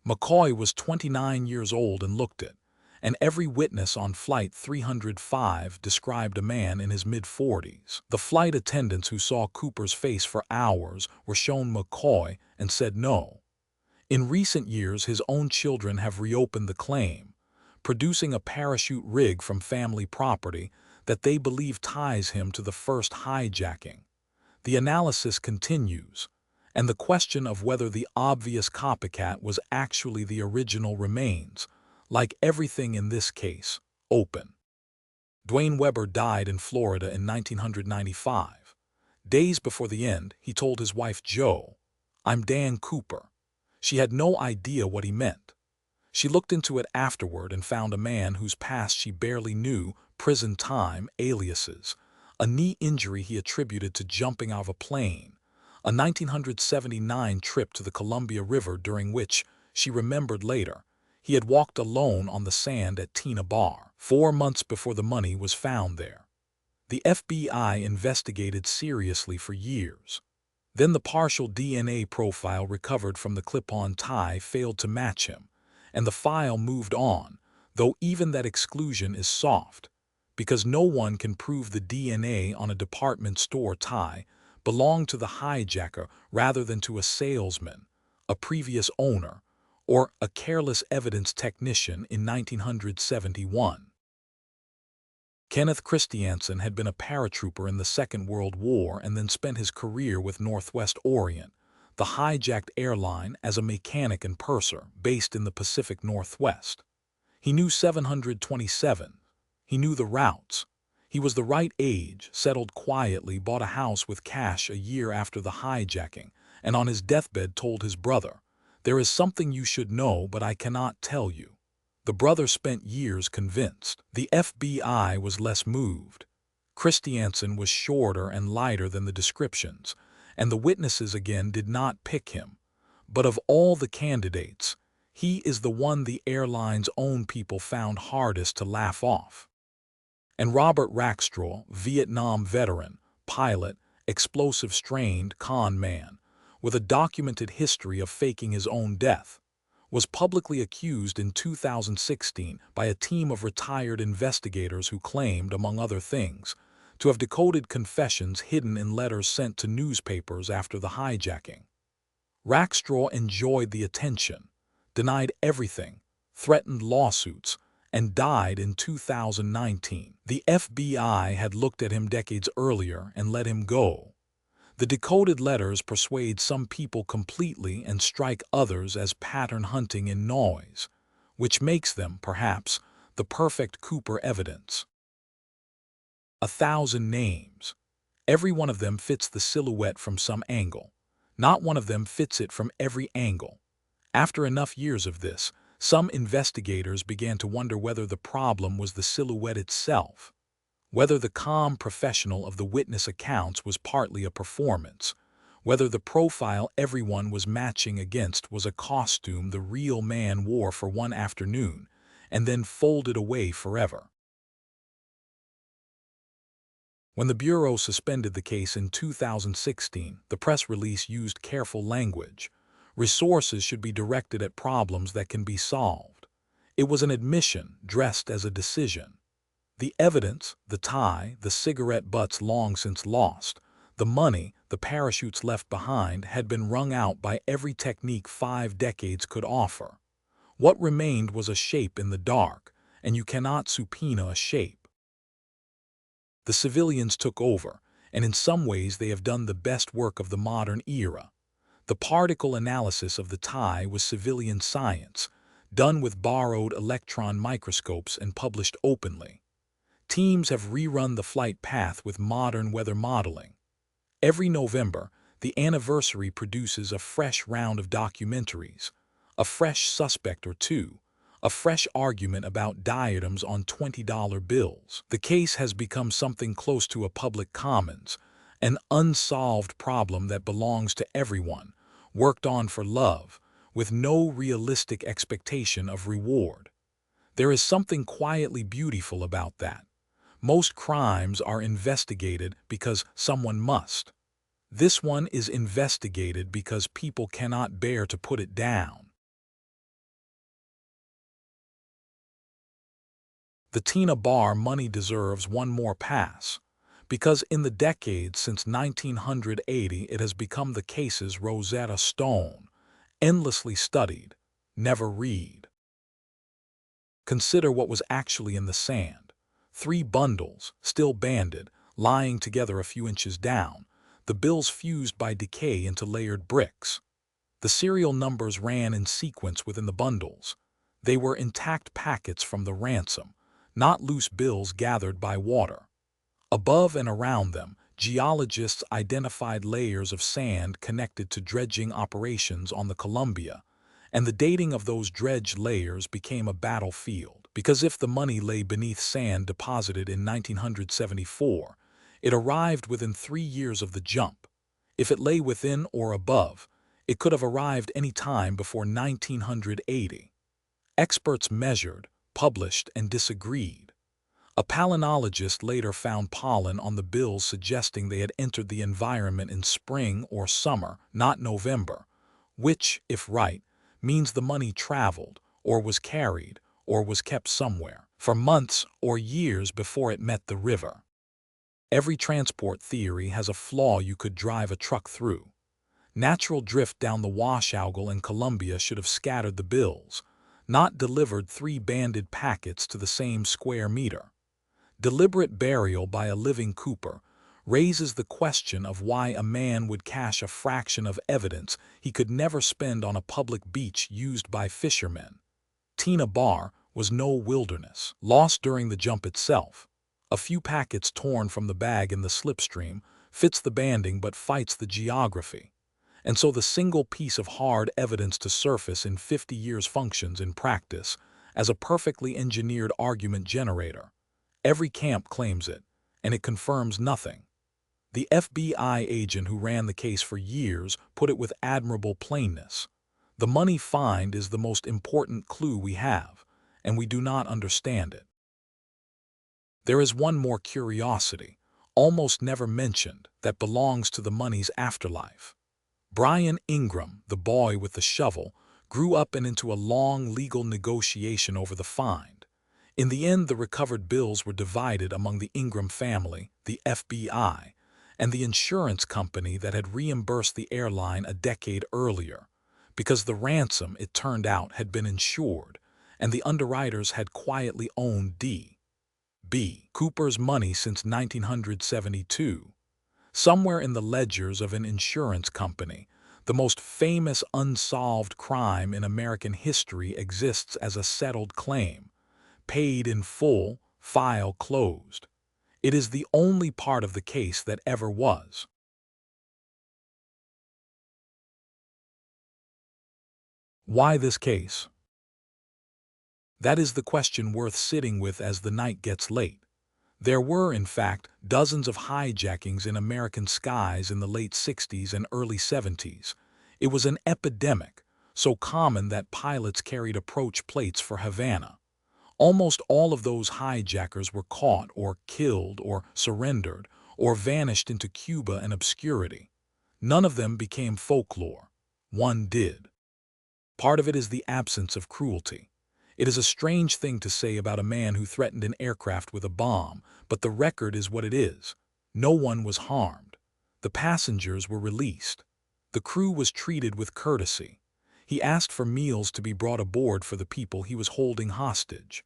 McCoy was 29 years old and looked it, and every witness on Flight 305 described a man in his mid-40s. The flight attendants who saw Cooper's face for hours were shown McCoy and said no. In recent years, his own children have reopened the claim, producing a parachute rig from family property that they believe ties him to the first hijacking. The analysis continues, and the question of whether the obvious copycat was actually the original remains, like everything in this case, open. Dwayne Weber died in Florida in 1995. Days before the end, he told his wife Jo, "I'm Dan Cooper." She had no idea what he meant. She looked into it afterward and found a man whose past she barely knew, prison time, aliases, a knee injury he attributed to jumping out of a plane, a 1979 trip to the Columbia River during which, she remembered later, he had walked alone on the sand at Tina Bar, 4 months before the money was found there. The FBI investigated seriously for years. Then the partial DNA profile recovered from the clip-on tie failed to match him, and the file moved on, though even that exclusion is soft, because no one can prove the DNA on a department store tie belonged to the hijacker rather than to a salesman, a previous owner, or a careless evidence technician in 1971. Kenneth Christiansen had been a paratrooper in the Second World War and then spent his career with Northwest Orient, the hijacked airline, as a mechanic and purser based in the Pacific Northwest. He knew 727. He knew the routes. He was the right age, settled quietly, bought a house with cash a year after the hijacking, and on his deathbed told his brother, "There is something you should know, but I cannot tell you." The brother spent years convinced. The FBI was less moved. Christiansen was shorter and lighter than the descriptions, and the witnesses again did not pick him. But of all the candidates, he is the one the airline's own people found hardest to laugh off. And Robert Rackstraw, Vietnam veteran, pilot, explosive-strained con man, with a documented history of faking his own death, was publicly accused in 2016 by a team of retired investigators who claimed, among other things, to have decoded confessions hidden in letters sent to newspapers after the hijacking. Rackstraw enjoyed the attention, denied everything, threatened lawsuits, and died in 2019. The FBI had looked at him decades earlier and let him go. The decoded letters persuade some people completely and strike others as pattern hunting in noise, which makes them, perhaps, the perfect Cooper evidence. 1,000 names. Every one of them fits the silhouette from some angle. Not one of them fits it from every angle. After enough years of this, some investigators began to wonder whether the problem was the silhouette itself, whether the calm professional of the witness accounts was partly a performance, whether the profile everyone was matching against was a costume the real man wore for one afternoon and then folded away forever. When the Bureau suspended the case in 2016, the press release used careful language. Resources should be directed at problems that can be solved. It was an admission dressed as a decision. The evidence, the tie, the cigarette butts long since lost, the money, the parachutes left behind had been wrung out by every technique 5 decades could offer. What remained was a shape in the dark, and you cannot subpoena a shape. The civilians took over, and in some ways they have done the best work of the modern era. The particle analysis of the tie was civilian science, done with borrowed electron microscopes and published openly. Teams have rerun the flight path with modern weather modeling. Every November, the anniversary produces a fresh round of documentaries, a fresh suspect or two, a fresh argument about diadems on $20 bills. The case has become something close to a public commons, an unsolved problem that belongs to everyone, worked on for love, with no realistic expectation of reward. There is something quietly beautiful about that. Most crimes are investigated because someone must. This one is investigated because people cannot bear to put it down. The Tina Bar money deserves one more pass, because in the decades since 1980 it has become the case's Rosetta Stone, endlessly studied, never read. Consider what was actually in the sand. 3 bundles, still banded, lying together a few inches down, the bills fused by decay into layered bricks. The serial numbers ran in sequence within the bundles. They were intact packets from the ransom, not loose bills gathered by water. Above and around them, geologists identified layers of sand connected to dredging operations on the Columbia, and the dating of those dredged layers became a battlefield, because if the money lay beneath sand deposited in 1974, it arrived within 3 years of the jump. If it lay within or above, it could have arrived any time before 1980. Experts measured, published, and disagreed. A palynologist later found pollen on the bills suggesting they had entered the environment in spring or summer, not November, which, if right, means the money traveled, or was carried, or was kept somewhere, for months or years before it met the river. Every transport theory has a flaw you could drive a truck through. Natural drift down the washogal in Columbia should have scattered the bills, not delivered 3 banded packets to the same square meter. Deliberate burial by a living Cooper raises the question of why a man would cache a fraction of evidence he could never spend on a public beach used by fishermen. Tina Bar was no wilderness, lost during the jump itself. A few packets torn from the bag in the slipstream fits the banding but fights the geography. And so the single piece of hard evidence to surface in 50 years functions in practice as a perfectly engineered argument generator. Every camp claims it, and it confirms nothing. The FBI agent who ran the case for years put it with admirable plainness. The money find is the most important clue we have, and we do not understand it. There is one more curiosity, almost never mentioned, that belongs to the money's afterlife. Brian Ingram, the boy with the shovel, grew up and into a long legal negotiation over the find. In the end, the recovered bills were divided among the Ingram family, the FBI, and the insurance company that had reimbursed the airline a decade earlier, because the ransom, it turned out, had been insured, and the underwriters had quietly owned D.B. Cooper's money since 1972. Somewhere in the ledgers of an insurance company, the most famous unsolved crime in American history exists as a settled claim, paid in full, file closed. It is the only part of the case that ever was. Why this case? That is the question worth sitting with as the night gets late. There were, in fact, dozens of hijackings in American skies in the late 60s and early 70s. It was an epidemic, so common that pilots carried approach plates for Havana. Almost all of those hijackers were caught or killed or surrendered or vanished into Cuba and obscurity. None of them became folklore. One did. Part of it is the absence of cruelty. It is a strange thing to say about a man who threatened an aircraft with a bomb, but the record is what it is. No one was harmed. The passengers were released. The crew was treated with courtesy. He asked for meals to be brought aboard for the people he was holding hostage.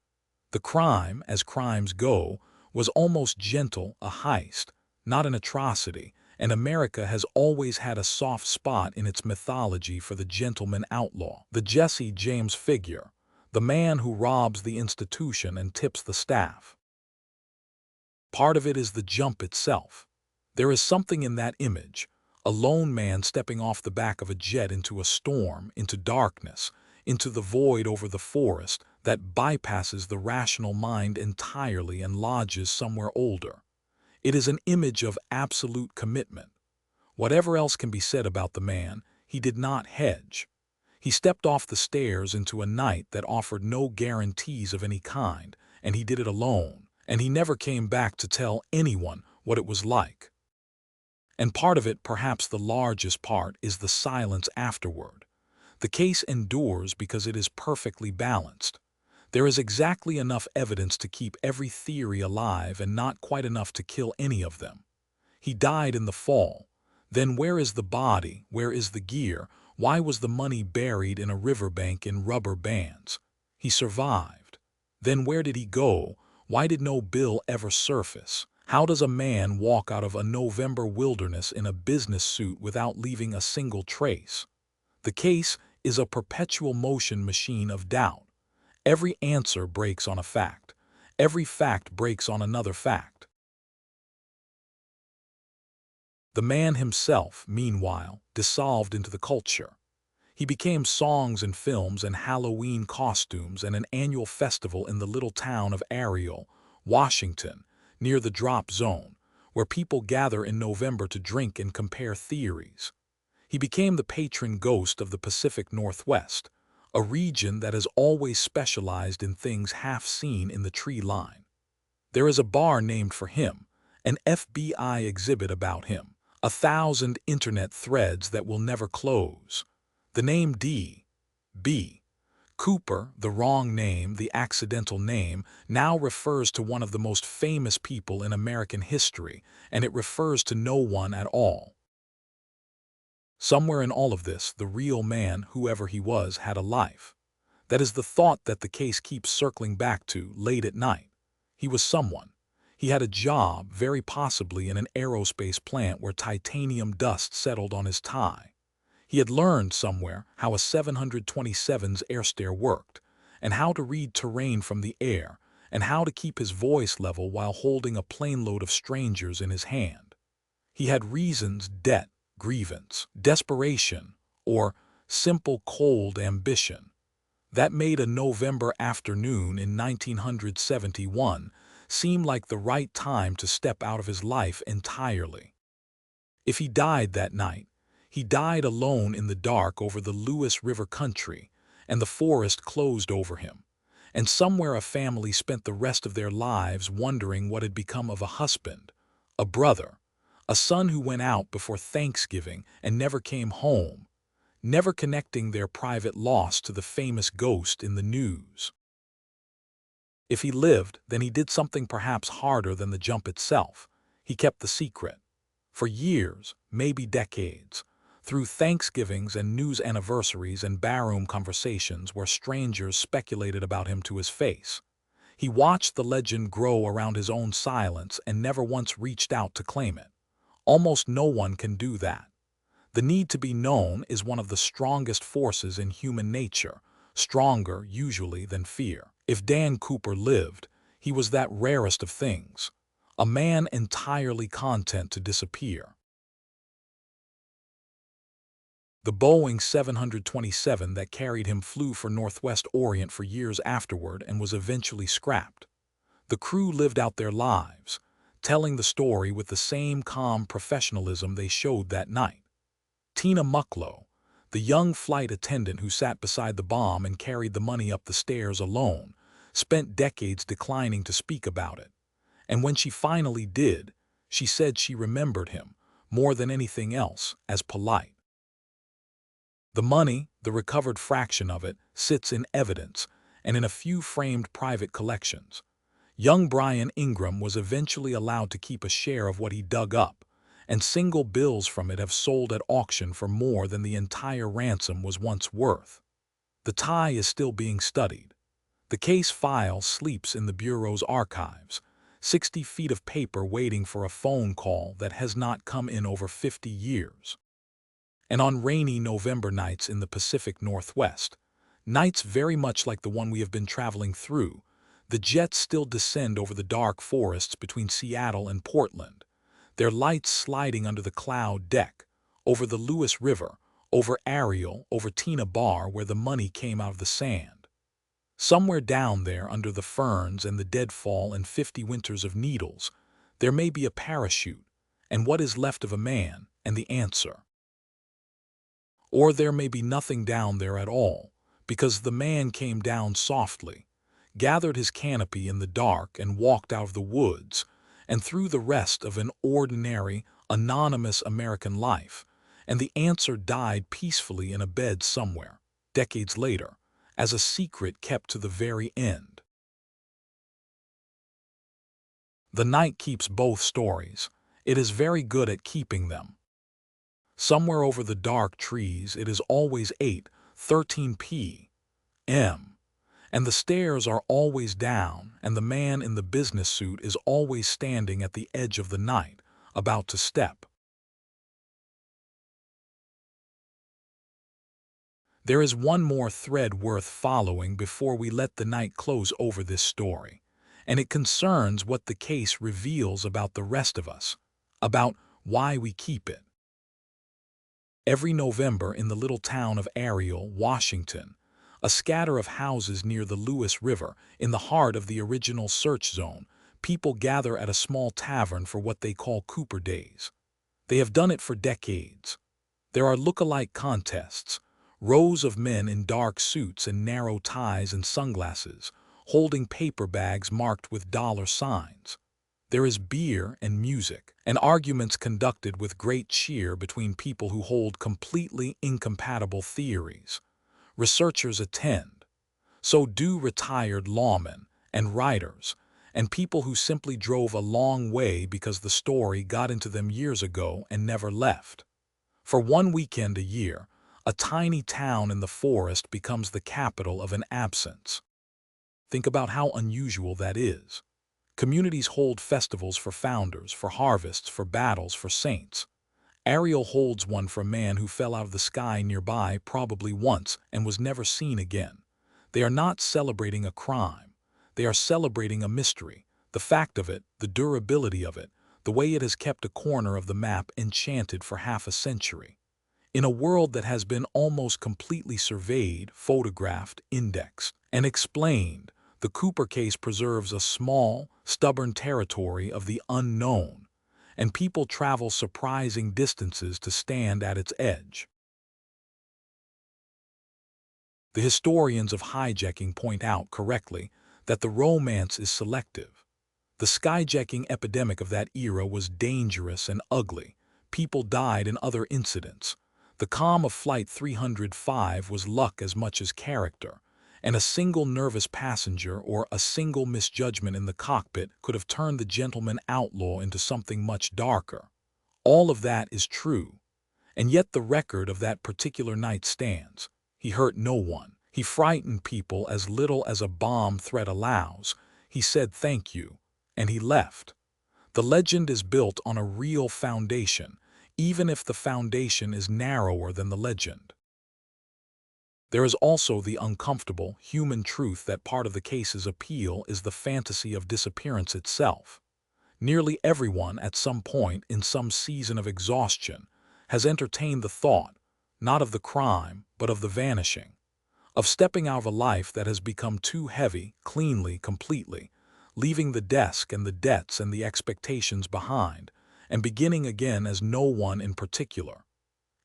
The crime, as crimes go, was almost gentle, a heist, not an atrocity, and America has always had a soft spot in its mythology for the gentleman outlaw, the Jesse James figure, the man who robs the institution and tips the staff. Part of it is the jump itself. There is something in that image, a lone man stepping off the back of a jet into a storm, into darkness, into the void over the forest, that bypasses the rational mind entirely and lodges somewhere older. It is an image of absolute commitment. Whatever else can be said about the man, he did not hedge. He stepped off the stairs into a night that offered no guarantees of any kind, and he did it alone, and he never came back to tell anyone what it was like. And part of it, perhaps the largest part, is the silence afterward. The case endures because it is perfectly balanced. There is exactly enough evidence to keep every theory alive and not quite enough to kill any of them. He died in the fall. Then where is the body? Where is the gear? Why was the money buried in a riverbank in rubber bands? He survived. Then where did he go? Why did no bill ever surface? How does a man walk out of a November wilderness in a business suit without leaving a single trace? The case is a perpetual motion machine of doubt. Every answer breaks on a fact. Every fact breaks on another fact. The man himself, meanwhile, dissolved into the culture. He became songs and films and Halloween costumes and an annual festival in the little town of Ariel, Washington, near the drop zone, where people gather in November to drink and compare theories. He became the patron ghost of the Pacific Northwest, a region that has always specialized in things half seen in the tree line. There is a bar named for him, an FBI exhibit about him, 1,000 internet threads that will never close. The name D.B. Cooper, the wrong name, the accidental name, now refers to one of the most famous people in American history, and it refers to no one at all. Somewhere in all of this, the real man, whoever he was, had a life. That is the thought that the case keeps circling back to late at night. He was someone. He had a job, very possibly in an aerospace plant where titanium dust settled on his tie. He had learned somewhere how a 727's air stair worked, and how to read terrain from the air, and how to keep his voice level while holding a planeload of strangers in his hand. He had reasons, debt, grievance, desperation, or simple cold ambition. That made a November afternoon in 1971 seem like the right time to step out of his life entirely. If he died that night, he died alone in the dark over the Lewis River country, and the forest closed over him. And somewhere a family spent the rest of their lives wondering what had become of a husband, a brother, a son who went out before Thanksgiving and never came home, never connecting their private loss to the famous ghost in the news. If he lived, then he did something perhaps harder than the jump itself. He kept the secret. For years, maybe decades, Through Thanksgivings and news anniversaries and barroom conversations where strangers speculated about him to his face. He watched the legend grow around his own silence and never once reached out to claim it. Almost no one can do that. The need to be known is one of the strongest forces in human nature, stronger, usually, than fear. If Dan Cooper lived, he was that rarest of things, a man entirely content to disappear. The Boeing 727 that carried him flew for Northwest Orient for years afterward and was eventually scrapped. The crew lived out their lives, telling the story with the same calm professionalism they showed that night. Tina Mucklow, the young flight attendant who sat beside the bomb and carried the money up the stairs alone, spent decades declining to speak about it. And when she finally did, she said she remembered him, more than anything else, as polite. The money, the recovered fraction of it, sits in evidence and in a few framed private collections. Young Brian Ingram was eventually allowed to keep a share of what he dug up, and single bills from it have sold at auction for more than the entire ransom was once worth. The tie is still being studied. The case file sleeps in the Bureau's archives, 60 feet of paper waiting for a phone call that has not come in over 50 years. And on rainy November nights in the Pacific Northwest, nights very much like the one we have been traveling through, the jets still descend over the dark forests between Seattle and Portland, their lights sliding under the cloud deck, over the Lewis River, over Ariel, over Tina Bar where the money came out of the sand. Somewhere down there under the ferns and the deadfall and 50 winters of needles, there may be a parachute, and what is left of a man, and the answer. Or there may be nothing down there at all, because the man came down softly, gathered his canopy in the dark and walked out of the woods, and through the rest of an ordinary, anonymous American life, and the answer died peacefully in a bed somewhere, decades later, as a secret kept to the very end. The night keeps both stories. It is very good at keeping them. Somewhere over the dark trees it is always 8:13 p.m., and the stairs are always down, and the man in the business suit is always standing at the edge of the night, about to step. There is one more thread worth following before we let the night close over this story, and it concerns what the case reveals about the rest of us, about why we keep it. Every November in the little town of Ariel, Washington, a scatter of houses near the Lewis River, in the heart of the original search zone, people gather at a small tavern for what they call Cooper Days. They have done it for decades. There are look-alike contests, rows of men in dark suits and narrow ties and sunglasses, holding paper bags marked with dollar signs. There is beer and music, and arguments conducted with great cheer between people who hold completely incompatible theories. Researchers attend. So do retired lawmen and writers, and people who simply drove a long way because the story got into them years ago and never left. For one weekend a year, a tiny town in the forest becomes the capital of an absence. Think about how unusual that is. Communities hold festivals for founders, for harvests, for battles, for saints. Ariel holds one for a man who fell out of the sky nearby probably once and was never seen again. They are not celebrating a crime. They are celebrating a mystery, the fact of it, the durability of it, the way it has kept a corner of the map enchanted for half a century. In a world that has been almost completely surveyed, photographed, indexed, and explained, the Cooper case preserves a small, stubborn territory of the unknown, and people travel surprising distances to stand at its edge. The historians of hijacking point out correctly that the romance is selective. The skyjacking epidemic of that era was dangerous and ugly. People died in other incidents. The calm of Flight 305 was luck as much as character, and a single nervous passenger or a single misjudgment in the cockpit could have turned the gentleman outlaw into something much darker. All of that is true, And yet the record of that particular night stands. He hurt no one. He frightened people as little as a bomb threat allows. He said thank you, and he left. The legend is built on a real foundation, even if the foundation is narrower than the legend. There is also the uncomfortable, human truth that part of the case's appeal is the fantasy of disappearance itself. Nearly everyone at some point in some season of exhaustion has entertained the thought, not of the crime, but of the vanishing, of stepping out of a life that has become too heavy, cleanly, completely, leaving the desk and the debts and the expectations behind, and beginning again as no one in particular.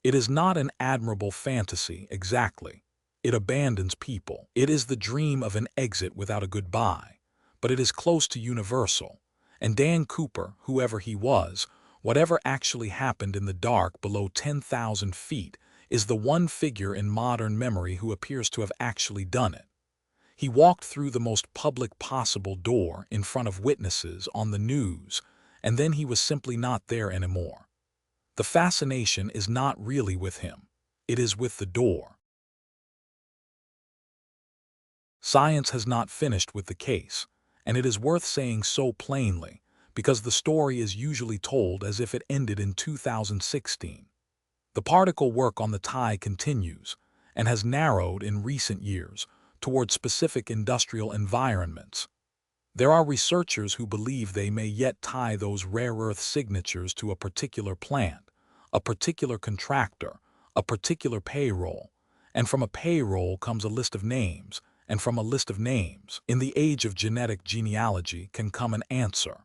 It is not an admirable fantasy, exactly. It abandons people. It is the dream of an exit without a goodbye, but it is close to universal. And Dan Cooper, whoever he was, whatever actually happened in the dark below 10,000 feet, is the one figure in modern memory who appears to have actually done it. He walked through the most public possible door in front of witnesses on the news, and then he was simply not there anymore. The fascination is not really with him. It is with the door. Science has not finished with the case, and it is worth saying so plainly, because the story is usually told as if it ended in 2016. The particle work on the tie continues, and has narrowed in recent years toward specific industrial environments. There are researchers who believe they may yet tie those rare earth signatures to a particular plant, a particular contractor, a particular payroll, and from a payroll comes a list of names, and from a list of names, in the age of genetic genealogy, can come an answer.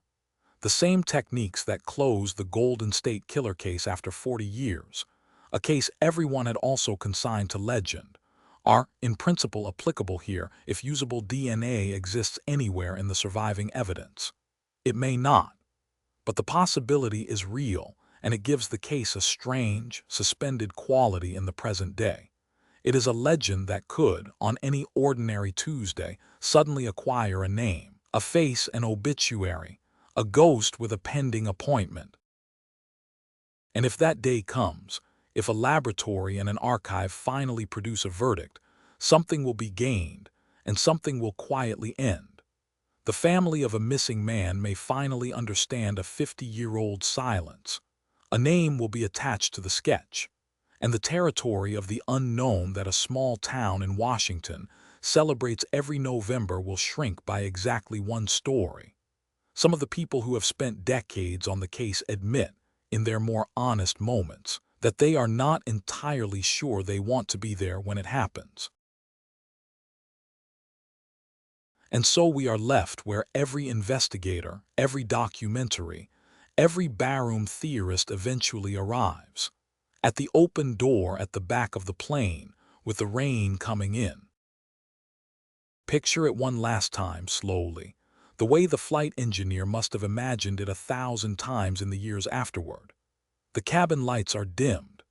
The same techniques that closed the Golden State Killer case after 40 years, a case everyone had also consigned to legend, are, in principle, applicable here if usable DNA exists anywhere in the surviving evidence. It may not, but the possibility is real, and it gives the case a strange, suspended quality in the present day. It is a legend that could, on any ordinary Tuesday, suddenly acquire a name, a face, an obituary, a ghost with a pending appointment. And if that day comes, if a laboratory and an archive finally produce a verdict, something will be gained, and something will quietly end. The family of a missing man may finally understand a 50-year-old silence. A name will be attached to the sketch, and the territory of the unknown that a small town in Washington celebrates every November will shrink by exactly one story. Some of the people who have spent decades on the case admit, in their more honest moments, that they are not entirely sure they want to be there when it happens. And so we are left where every investigator, every documentary, every barroom theorist eventually arrives, at the open door at the back of the plane, with the rain coming in. Picture it one last time, slowly, the way the flight engineer must have imagined it 1,000 times in the years afterward. The cabin lights are dimmed.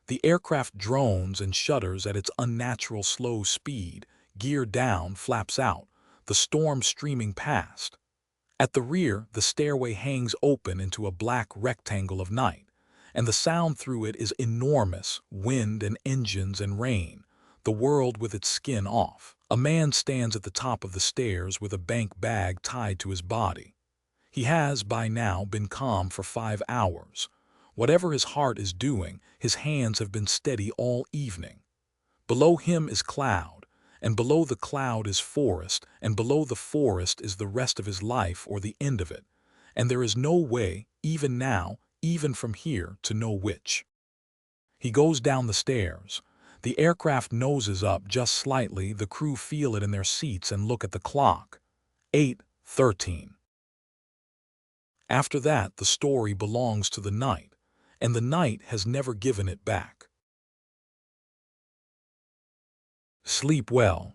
The aircraft drones and shudders at its unnatural slow speed, gear down, flaps out, the storm streaming past. At the rear, the stairway hangs open into a black rectangle of night, and the sound through it is enormous, wind and engines and rain, the world with its skin off. A man stands at the top of the stairs with a bank bag tied to his body. He has, by now, been calm for 5 hours. Whatever his heart is doing, his hands have been steady all evening. Below him is cloud, and below the cloud is forest, and below the forest is the rest of his life or the end of it, and there is no way, even now, even from here, to know which. He goes down the stairs. The aircraft noses up just slightly, the crew feel it in their seats and look at the clock. 8:13. After that, the story belongs to the night, and the night has never given it back. Sleep well.